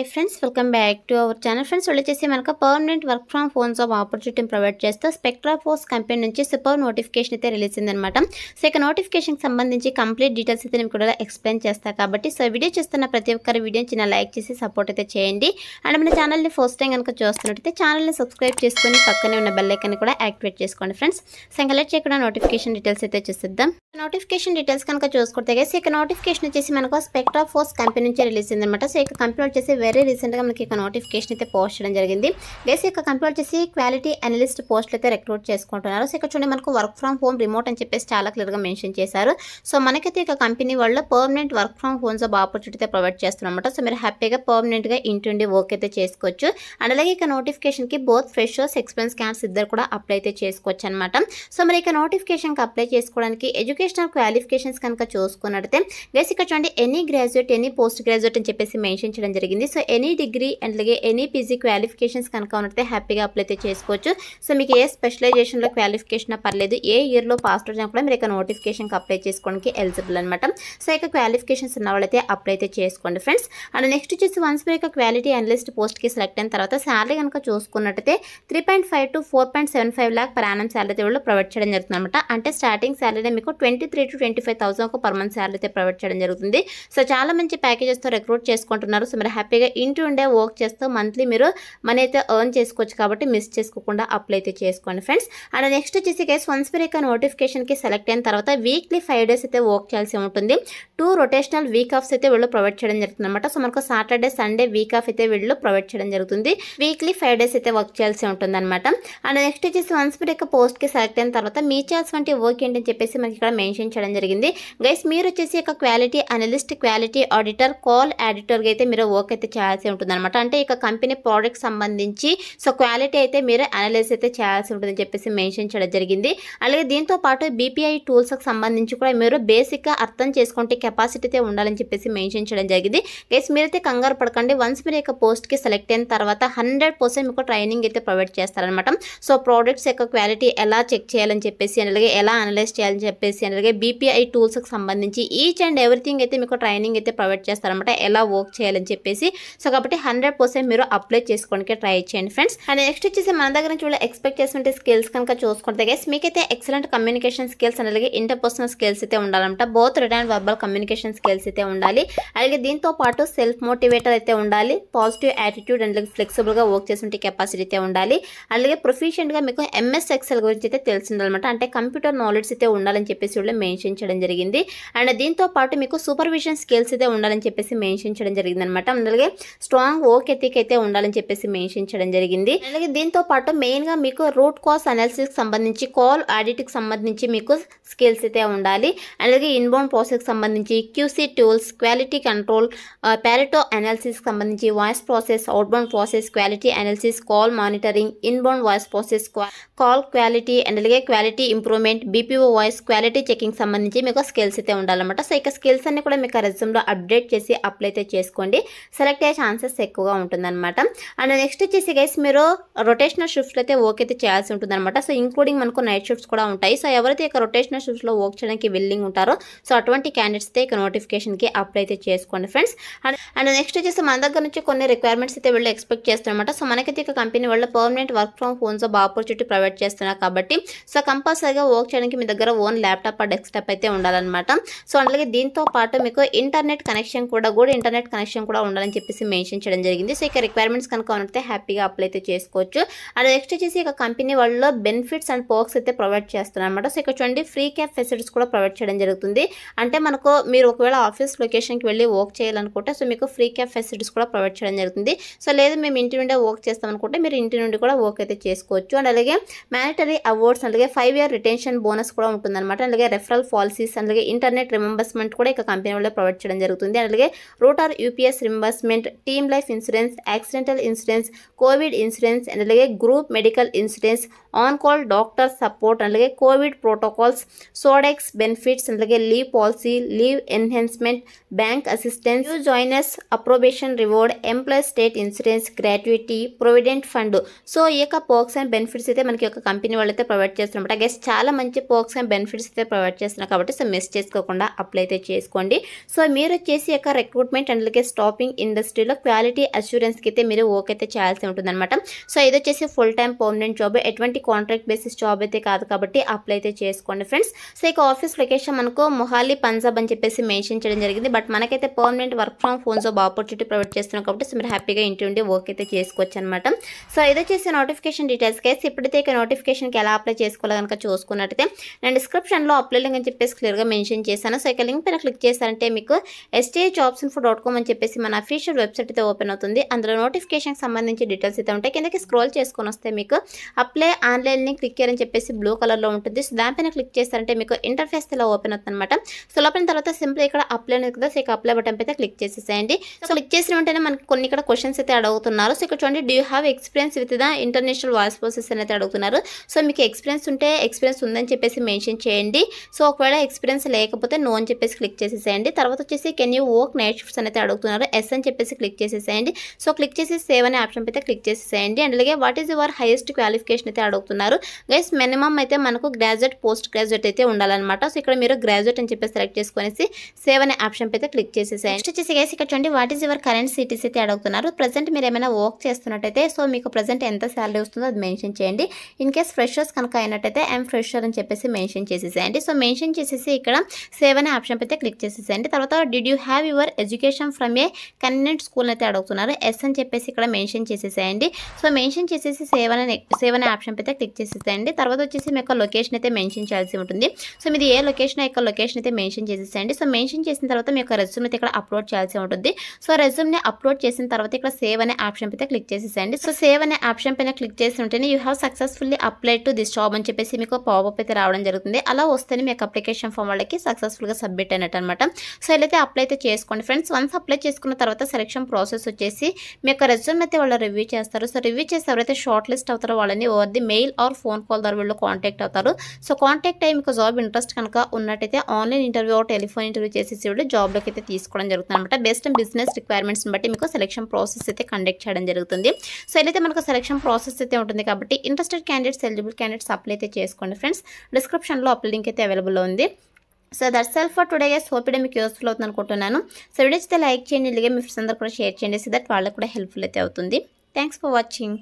Hi friends, welcome back to our channel. Friends వచ్చేసి మనకు permanent work from home job ఆపర్చునిటీని provide చేస్తూ Spectra Force company నుంచి super notification అయితే release అయిందనమాట. సో ఇక నోటిఫికేషన్కి సంబంధించి కంప్లీట్ డీటెయిల్స్ అయితే నేను కూడా ఎక్స్ప్లెయిన్ చేస్తాను కాబట్టి సో వీడియో చూస్తున్న ప్రతి ఒక్కరి వీడియోని చిన్న లైక్ చేసి సపోర్ట్ అయితే చేయండి. అండ్ మన ఛానల్ని ఫస్ట్ టైం కనుక చూస్తున్నట్టయితే ఛానల్ని సబ్స్క్రైబ్ చేసుకొని పక్కనే ఉన్న బెల్ ఐకాన్ని కూడా యాక్టివేట్ చేసుకోండి ఫ్రెండ్స్. సో ఇంకా లేట్ చేయకుండా నోటిఫికేషన్ డీటెయిల్స్ అయితే చూసిద్దాం. నోటిఫికేషన్ డీటెయిల్స్ కనుక చూసుకుంటే గైస్ ఇక నోటిఫికేషన్ వచ్చేసి మనకు స్పెక్ట్రా ఫోర్స్ కంపెనీ నుంచి రిలీజ్ అయిందనమాట. సో ఇక కంపెనీ వచ్చేసి వెరీ రీసెంట్గా మనకి ఇక నోటిఫికేషన్ అయితే పోస్ట్ చేయడం జరిగింది. గైస్ ఇక కంపెనీ వచ్చేసి క్వాలిటీ అనలిస్ట్ పోస్టులు అయితే రిక్రూట్ చేసుకుంటున్నారు. సో ఇక్కడ చూడండి మనకు వర్క్ ఫ్రమ్ హోమ్ రిమోట్ అని చెప్పేసి చాలా క్లియర్గా మెన్షన్ చేశారు. సో మనకైతే ఇక కంపెనీ వాళ్ళ permanent work from home job opportunity అయితే ప్రొవైడ్ చేస్తున్నమాట. సో మీరు హ్యాపీగా పర్మనెంట్గా ఇంటి వర్క్ అయితే చేసుకోవచ్చు. అండ్ అలాగే ఇక నోటిఫికేషన్కి బోత్ ఫ్రెషర్స్ ఎక్స్పీరియన్స్ క్యాండిడేట్స్ ఇద్దరు కూడా అప్లై అయితే చేసుకోవచ్చు అనమాట. సో మరి ఇక నోటిఫికేషన్కి అప్లై చేసుకోవడానికి ఎడ్యుకేషనల్ క్వాలిఫికేషన్స్ కనుక చూసుకున్నట్టయితే గైస్ ఇక్కడ చూడండి any graduate any post graduate అని చెప్పేసి మెన్షన్ చేయడం జరిగింది. సో ఎనీ డిగ్రీ అండ్ అలాగే ఎనీ పీజీ క్వాలిఫికేషన్స్ కనుక ఉన్నట్లయితే హ్యాపీగా అప్లై అయితే చేసుకోవచ్చు. సో మీకు ఏ స్పెషలైజేషన్లో క్వాలిఫికేషన్ పర్లేదు, ఏ ఇయర్లో పాస్ అవుట్ అయినా కూడా మీరు ఇక నోటిఫికేషన్కి అప్లై చేసుకోవడానికి ఎలిజిబుల్ అనమాట. సో ఇక క్వాలిఫికేషన్స్ ఉన్న వాళ్ళైతే అప్లై అయితే చేసుకోండి ఫ్రెండ్స్. అండ్ నెక్స్ట్ వచ్చేసి వన్స్ మీరు ఇక క్వాలిటీ అనలిస్ట్ పోస్ట్కి సెలెక్ట్ అయిన తర్వాత శాలరీ కనుక చూసుకున్నట్టయితే 3.5 to 4.75 lakh per annum salary అయితే ప్రొవైడ్ చేయడం జరుగుతుంది అనమాట. అంటే స్టార్టింగ్ శాలరీ మీకు 23 to 25,000 పర్ మంత్ శాలరీ అయితే ప్రొవైడ్ చేయడం జరుగుతుంది. సో చాలా మంచి ప్యాకేజెస్తో రిక్రూట్ చేసుకుంటున్నారు. సో మీరు హ్యాపీగా ఇంటి ఉండే వర్క్ చేస్తూ మంత్లీ మీరు మనీ అయితే ఎర్న్ చేసుకోవచ్చు కాబట్టి మిస్ చేసుకోకుండా అప్లై అయితే చేసుకోండి ఫ్రెండ్స్. అండ్ నెక్స్ట్ వచ్చేసి గైస్ వన్స్ మీరు ఇక నోటిఫికేషన్కి సెలెక్ట్ అయిన తర్వాత వీక్లీ 5 days అయితే వర్క్ చేయాల్సి ఉంటుంది. 2 రొటేషనల్ వీక్ ఆఫ్స్ అయితే వీళ్ళు ప్రొవైడ్ చేయడం జరుగుతుంది అనమాట. సో మనకు సాటర్డే సండే వీక్ ఆఫ్ అయితే వీళ్ళు ప్రొవైడ్ చేయడం జరుగుతుంది. వీక్లీ 5 days అయితే వర్క్ చేయాల్సి ఉంటుంది అనమాట. అండ్ నెక్స్ట్ వచ్చేసి వన్స్ మీరు ఇక పోస్ట్కి సెలెక్ట్ అయిన తర్వాత మీ చేయాల్సిన వర్క్ ఏంటని చెప్పేసి మనకి ఇక్కడ మెన్షన్ చేయడం జరిగింది. గైస్ మీరు వచ్చేసి ఇక quality analyst, quality auditor, call ఎడిటర్గా అయితే మీరు వర్క్ అయితే చేయాల్సి ఉంటుంది అనమాట. అంటే ఇక కంపెనీ ప్రోడక్ట్ సంబంధించి సో క్వాలిటీ అయితే మీరు అనలైజ్ అయితే చేయాల్సి ఉంటుందని చెప్పేసి మెన్షన్ చేయడం జరిగింది. అలాగే దీంతో పాటు బీపీఐ టూల్స్కి సంబంధించి కూడా మీరు బేసిక్గా అర్థం చేసుకుంటే కెపాసిటీ అయితే ఉండాలని చెప్పేసి మెన్షన్ చేయడం జరిగింది. గైస్ మీరైతే కంగారు పడకండి. వన్స్ మీరు ఇక పోస్ట్కి సెలెక్ట్ అయిన తర్వాత 100% మీకు ట్రైనింగ్ అయితే ప్రొవైడ్ చేస్తారనమాట. సో ప్రోడక్ట్స్ యొక్క క్వాలిటీ ఎలా చెక్ చేయాలని చెప్పేసి అలాగే ఎలా అనలైజ్ చేయాలని చెప్పేసి అలాగే బీపీఐ టూల్స్కి సంబంధించి ఈచ్ అండ్ ఎవ్రీథింగ్ అయితే మీకు ట్రైనింగ్ అయితే ప్రొవైడ్ చేస్తారనమాట, ఎలా వర్క్ చేయాలని చెప్పేసి. సో కాబట్టి 100% మీరు అప్లై చేసుకోవడానికి ట్రై చేయండి ఫ్రెండ్స్. అండ్ నెక్స్ట్ వచ్చేసి మన దగ్గర నుంచి కూడా ఎక్స్పెక్ట్ చేసిన స్కిల్స్ కనుక చూసుకుంటే గైస్ మీకైతే ఎక్సలెంట్ కమ్యూనికేషన్ స్కిల్స్ అలాగే ఇంటర్పర్సనల్ స్కిల్స్ అయితే ఉండాలన్నమాట. Both return and verbal communication skills అయితే ఉండాలి. అలాగే దీంతో పాటు సెల్ఫ్ మోటివేటర్ అయితే ఉండాలి. పాజిటివ్ యాటిట్యూడ్ అండ్ ఫ్లెక్సిబుల్గా వర్క్ చేసే కెపాసిటీ అయితే ఉండాలి. అలాగే ప్రొఫిషియెంట్గా మీకు ఎంఎస్ ఎక్సెల్ గురించి అయితే తెలిసిందనమాట. అంటే కంప్యూటర్ నాలెడ్జ్ అయితే ఉండాలని చెప్పేసి కూడా మెన్షన్ చేయడం జరిగింది. అండ్ దీంతో పాటు మీకు సూపర్విజన్ స్కిల్స్ అయితే ఉండాలని చెప్పేసి మెన్షన్ చేయడం జరిగింది అనమాట. అలాగే స్ట్రాంగ్ వర్క్ ఎథిక్ అయితే ఉండాలని చెప్పేసి మెన్షన్ చేయడం జరిగింది. అలాగే దీంతో పాటు మెయిన్గా మీకు రూట్ కాజ్ అనాలిసిస్కి సంబంధించి, కాల్ ఆడిట్కి సంబంధించి మీకు స్కిల్స్ అయితే ఉండాలి. అలాగే ఇన్బౌండ్ ప్రాసెస్కి సంబంధించి QC tools, quality control, Pareto అనాలిసిస్కి సంబంధించి voice process, outbound process, quality analysis, call monitoring, inbound voice process, call quality and అలాగే quality improvement, BPO voice quality checking సంబంధించి మీకు స్కిల్స్ అయితే ఉండాలన్నమాట. సో ఇక స్కిల్స్ అన్ని కూడా మీకు రెజ్యూమ్లో అప్డేట్ చేసి అప్లై అయితే చేసుకోండి. సెలెక్ట్ అయ్యే ఛాన్సెస్ ఎక్కువగా ఉంటుందన్నమాట. అండ్ నెక్స్ట్ వచ్చేసి గైస్ మీరు రొటేషనల్ షిఫ్ట్స్ అయితే వర్క్ అయితే చేయాల్సి ఉంటుందన్నమాట. సో ఇంక్లూడింగ్ మనకు నైట్ షిఫ్ట్స్ కూడా ఉంటాయి. సో ఎవరైతే ఇక రొటేషనల్ షిఫ్ట్స్లో వర్క్ చేయడానికి విల్లింగ్ ఉంటారో సో అటువంటి క్యాండిడేట్స్ అయితే ఇక నోటిఫికేషన్కి అప్లై అయితే చేసుకోండి ఫ్రెండ్స్. అండ్ నెక్స్ట్ వచ్చేసి మన దగ్గర నుంచి కొన్ని రిక్వైర్మెంట్స్ అయితే వీళ్ళు ఎక్స్పెక్ట్ చేస్తారన్నమాట. సో మనకైతే ఇక కంపెనీ వాళ్ళ permanent work from home job opportunity provide చేస్తున్నారు కాబట్టి సో కంపల్సరీగా వర్క్ చేయడానికి మీ దగ్గర ఓన్ ల్యాప్టాప్ ఆ డెస్క్టాప్ అయితే ఉండాలన్నమాట. సో అలాగే దీంతో పాటు మీకు ఇంటర్నెట్ కనెక్షన్ కూడా ఇంటర్నెట్ కనెక్షన్ కూడా ఉండాలని చెప్పేసి మెన్షన్ చేయడం జరిగింది. సో ఇక రిక్వైర్మెంట్స్ కనుక ఉంటే హ్యాపీగా అప్లై అయితే చేసుకోవచ్చు. అండ్ నెక్స్ట్ వచ్చేసి ఇక కంపెనీ వాళ్ళు బెనిఫిట్స్ అండ్ పర్క్స్ అయితే ప్రొవైడ్ చేస్తున్నారు అనమాట. సో ఇక్కడ చూడండి ఫ్రీ క్యాబ్ ఫెసిలిటీస్ కూడా ప్రొవైడ్ చేయడం జరుగుతుంది. అంటే మనకు మీరు ఒకవేళ ఆఫీస్ లొకేషన్కి వెళ్ళి వర్క్ చేయాలనుకుంటే సో మీకు ఫ్రీ క్యాబ్ ఫెసిలిటీస్ కూడా ప్రొవైడ్ చేయడం జరుగుతుంది. సో లేదు మేము ఇంటి నుండే వర్క్ చేస్తాం అనుకుంటే మీరు ఇంటి నుండి కూడా వర్క్ అయితే చేసుకోవచ్చు. అండ్ అలాగే మ్యానిటరీ అవార్డ్స్ అలాగే 5 year రిటెన్షన్ బోనస్ కూడా ఉంటుందన్నమాట. అలాగే రెఫరల్ పాలసీస్ అలాగే ఇంటర్నెట్ రింబర్స్మెంట్ కూడా ఇక కంపెనీ వాళ్ళే ప్రొవైడ్ చేయడం జరుగుతుంది. అలాగే router UPS reimbursement, team life insurance, accidental insurance, covid insurance and అలాగే group medical insurance, on call doctor support అలాగే కోవిడ్ ప్రోటోకాల్స్, సోడెక్స్ బెనిఫిట్స్ అలాగే leave policy, leave enhancement, bank assistance, new joiners approbation reward, employee state insurance, gratuity, provident fund. So ఈ యొక్క perks and benefits అయితే మనకి ఒక company వాళ్ళైతే provide చేస్తున్నమాట. Guess చాలా మంచి పర్క్స్ అండ్ బెనిఫిట్స్ అయితే ప్రొవైడ్ చేస్తున్నారు కాబట్టి సో మిస్ చేసుకోకుండా అప్లై అయితే చేసుకోండి. సో మీరు వచ్చేసి యొక్క రిక్రూట్మెంట్ అండ్ అలాగే స్టాఫింగ్ ఇండస్ట్రీ యూనివర్సిటీలో క్వాలిటీ అష్యూరెన్స్కి అయితే మీరు ఓకే అయితే చేయాల్సి ఉంటుందన్నమాట. సో ఇది వచ్చేసి ఫుల్ టైం పర్మనెంట్ జాబ్, ఎటువంటి కాంట్రాక్ట్ బేసిస్ జాబ్ అయితే కాదు కాబట్టి అప్లై అయితే చేసుకోండి ఫ్రెండ్స్. సో ఇక ఆఫీస్ లొకేషన్ మనకు మొహాలీ పంజాబ్ అని చెప్పేసి మెన్షన్ చేయడం జరిగింది. బట్ మనకైతే permanent work from home job opportunity provide చేస్తున్నాం కాబట్టి సో మీరు హ్యాపీగా ఇంటి ఉండి వర్క్ అయితే చేసుకోవచ్చు అనమాట. సో ఇది వచ్చేసి నోటిఫికేషన్ డీటెయిల్స్ కేసు. ఇప్పుడైతే ఇక నోటిఫికేషన్కి ఎలా అప్లై చేసుకోవాలి కనుక చూసుకున్నట్టయితే నేను డిస్క్రిప్షన్లో అప్లై లింక్ అని చెప్పేసి క్లియర్గా మెన్షన్ చేశాను. సో ఇక లింక్ పైన క్లిక్ చేశారంటే మీకు stjobsinfo.com అని చెప్పేసి మన అఫీషియల్ వెబ్సైట్ అయితే ఓపెన్ అవుతుంది. అందులో నోటిఫికేషన్కి సంబంధించి డీటెయిల్స్ అయితే ఉంటాయి. కిందకి స్క్రోల్ చేసుకొని వస్తే మీకు అప్లై ఆన్లైన్ని క్లిక్ చేయని చెప్పేసి బ్లూ కలర్లో ఉంటుంది. సో దానిపైన క్లిక్ చేస్తారంటే మీకు ఇంటర్ఫేస్ ఇలా ఓపెన్ అవుతుంది అనమాట. సో ఓపెన్ తర్వాత సింపుల్ ఇక్కడ అప్లై అనేది కదా, సో ఇక అప్లై బటన్ అయితే క్లిక్ చేసేసేయండి. సో క్లిక్ చేసిన వెంటనే మనకి కొన్ని ఇక్కడ క్వశ్చన్స్ అయితే అడుగుతున్నారు. సో ఇక్కడ చూడండి, do you have experience with the international voice process అయితే అడుగుతున్నారు. సో మీకు ఎక్స్పీరియన్స్ ఉంటే ఎక్స్పీరియన్స్ ఉందని చెప్పేసి మెన్షన్ చేయండి. సో ఒకవేళ ఎక్స్పీరియన్స్ లేకపోతే నో అని చెప్పేసి క్లిక్ చేసేసేయండి. తర్వాత వచ్చేసి can you work night shifts అయితే అడుగుతున్నారు. ఎస్ అని చెప్పేసి క్లిక్ చేసేసేయండి. సో క్లిక్ చేసి సేవ్ అనే ఆప్షన్ అయితే క్లిక్ చేసేసేయండి. అండ్ అలాగే what is your highest qualification అయితే అడుగుతున్నారు. గైస్ మినిమం అయితే మనకు గ్రాడ్యుయేట్ పోస్ట్ గ్రాడ్యుయేట్ అయితే ఉండాలన్నమాట. సో ఇక్కడ మీరు గ్రాడ్యుయేట్ అని చెప్పేసి సెలెక్ట్ చేసుకునేసి సేవ్ అనే ఆప్షన్ అయితే క్లిక్ చేసేసేయండి. నెక్స్ట్ వచ్చేసి గైస్ ఇక్కడ చూడండి, what is your current cities అయితే అడుగుతున్నారు. ప్రజెంట్ మీరు ఏమైనా వర్క్ చేస్తున్నట్టయితే సో మీకు ప్రజెంట్ ఎంత శాలరీ వస్తుందో అది మెన్షన్ చేయండి. ఇన్ కేస్ ఫ్రెషర్స్ కనుక అయినట్టయితే ఐఎమ్ ఫ్రెషర్ అని చెప్పేసి మెన్షన్ చేసేసేయండి. సో మెన్షన్ చేసేసి ఇక్కడ సేవ్ అనే ఆప్షన్ అయితే క్లిక్ చేసేసేయండి. తర్వాత did you have your education from a convenient school అయితే అడుగుతున్నారు. ఎస్ అని చెప్పేసి ఇక్కడ మెన్షన్ చేసేసేయండి. సో మెన్షన్ చేసేసి సేవ్ అనే ఆప్షన్ అయితే క్లిక్ చేసేసేయండి. తర్వాత వచ్చేసి మీ యొక్క లొకేషన్ అయితే మెన్షన్ చేయాల్సి ఉంటుంది. సో మీది ఏ లొకేషన్ యొక్క లొకేషన్ అయితే మెన్షన్ చేసేసేయండి. సో మెన్షన్ చేసిన తర్వాత మీ యొక్క రెజ్యూమ్ అయితే ఇక్కడ అప్లోడ్ చేయాల్సి ఉంటుంది. సో రెజ్యూమ్ని అప్లోడ్ చేసిన తర్వాత ఇక్కడ సేవ్ అనే ఆప్షన్ అయితే క్లిక్ చేసేసేయండి. సో సేవ్ అనే ఆప్షన్ పైన క్లిక్ చేసి ఉంటేనే you have successfully apply to this job అని చెప్పేసి మీకు పాపప్ అయితే రావడం జరుగుతుంది. అలా వస్తేనే మీకు అప్లికేషన్ ఫామ్ వాళ్ళకి సక్సెస్ఫుల్గా సబ్మిట్ అయినట్టు అనమాట. సో ఇలా అయితే అప్లై అయితే చేసుకోండి ఫ్రెండ్స్. వన్స్ అప్లై చేసుకున్న తర్వాత సెలక్షన్ ప్రాసెస్ వచ్చేసి మీ యొక్క రెజ్యూమ్ అయితే వాళ్ళు రివ్యూ చేస్తారు. సో రివ్యూ చేసి ఎవరైతే షార్ట్ లిస్ట్ అవుతారో వాళ్ళని over the mail or phone call ద్వారా వీళ్ళు కాంటాక్ట్ అవుతారు. సో కాంటాక్ట్ అయ్యి మీకు జాబ్ ఇంట్రెస్ట్ కనుక ఉన్నట్టయితే online interview or telephone interview చేసేసి వీళ్ళు జాబ్లోకి అయితే తీసుకోవడం జరుగుతుంది అనమాట. బేస్డ్ ఆన్ బిజినెస్ రిక్వైర్మెంట్స్ని బట్టి మీకు సెలక్షన్ ప్రాసెస్ అయితే కండక్ట్ చేయడం జరుగుతుంది. సో అయితే మనకు సెలక్షన్ ప్రాసెస్ అయితే ఉంటుంది కాబట్టి interested candidates, eligible candidates apply అయితే చేసుకోండి ఫ్రెండ్స్. డిస్క్రిప్షన్లో అప్లై లింక్ అయితే అవైలబుల్ ఉంది. So that's all for today guys. Hope మీకు యూస్ఫుల్ అవుతుంది అనుకుంటున్నాను. సో వీడియో అయితే లైక్ చేయండి, ఇలాగే మీ ఫ్రెండ్స్ అందరూ కూడా షేర్ చేయండి. సో దట్ వాళ్ళకి కూడా హెల్ప్ఫుల్ అయితే అవుతుంది. Thanks for watching.